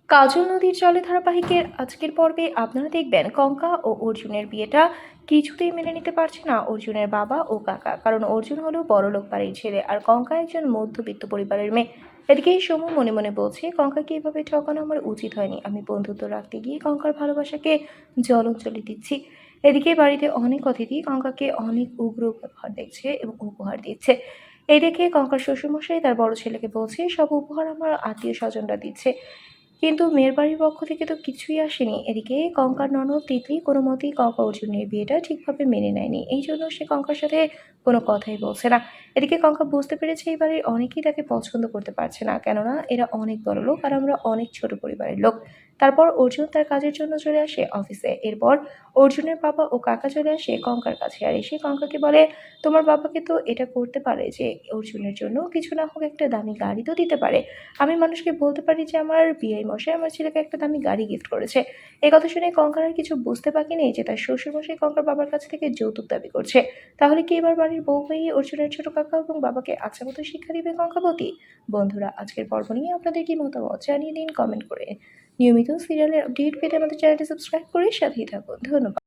কাজল নদীর জলে ধারাবাহিকের আজকের পর্বে আপনারা দেখবেন কঙ্কা ও অর্জুনের বিয়েটা কিছুতেই মেনে নিতে পারছে না অর্জুনের বাবা ও কাকা। কারণ অর্জুন হলো বড়লোক বাড়ির ছেলে আর কঙ্কা একজন মধ্যবিত্ত পরিবারের মেয়ে। এদিকে সমু মনে মনে বলছে, কঙ্কাকে এভাবে ঠকানো আমার উচিত হয়নি। আমি বন্ধুত্ব রাখতে গিয়ে কঙ্কার ভালোবাসাকে জলঞ্জলি দিচ্ছি। এদিকে বাড়িতে অনেক অতিথি কঙ্কাকে অনেক উগ্র ব্যবহার দেখছে এবং উপহার দিচ্ছে। এই দেখে কঙ্কার শ্বশুরমশাই তার বড় ছেলেকে বলছে, সব উপহার আমার আত্মীয় স্বজনরা দিচ্ছে, কিন্তু মেয়ের বাড়ির পক্ষ থেকে তো কিছুই আসেনি। এদিকে কঙ্কার ননদ তিতলি কোনো মতেই কঙ্কা অর্জুনের বিয়েটা ঠিকভাবে মেনে নেয়নি, এই জন্য সে কঙ্কার সাথে কোনো কথাই বলছে না। এদিকে কঙ্কা বুঝতে পেরেছে এই বাড়ির অনেকেই তাকে পছন্দ করতে পারছে না, কেননা এরা অনেক বড় লোক আর আমরা অনেক ছোট পরিবারের লোক। তারপর অর্জুন তার কাজের জন্য চলে আসে অফিসে। এরপর অর্জুনের বাবা ও কাকা চলে আসে কঙ্কার কাছে আর এসে কঙ্কাকে বলে, তোমার বাবাকে তো এটা করতে পারে যে অর্জুনের জন্য কিছু না হোক একটা দামি গাড়ি তো দিতে পারে। আমি মানুষকে বলতে পারি যে আমার বিআই মশাই আমার ছেলেকে একটা দামি গাড়ি গিফট করেছে। এই কথা শুনে কঙ্কার আর কিছু বুঝতে বাকি নেই যে তার শ্বশুর মশাই কঙ্কার বাবার কাছ থেকে যৌতুক দাবি করছে। তাহলে কি এবার বাড়ির বউ হয়ে অর্জুনের ছোট কাকা এবং বাবাকে আচ্ছা মতো শিক্ষা দিবে কঙ্কাবতী? বন্ধুরা, আজকের পর্ব নিয়ে আপনাদের কি মতামত জানিয়ে দিন কমেন্ট করে। নিয়মিত সিরিয়ালের আপডেট পেতে আমাদের চ্যানেলটি সাবস্ক্রাইব করে সাথেই থাকুন। ধন্যবাদ।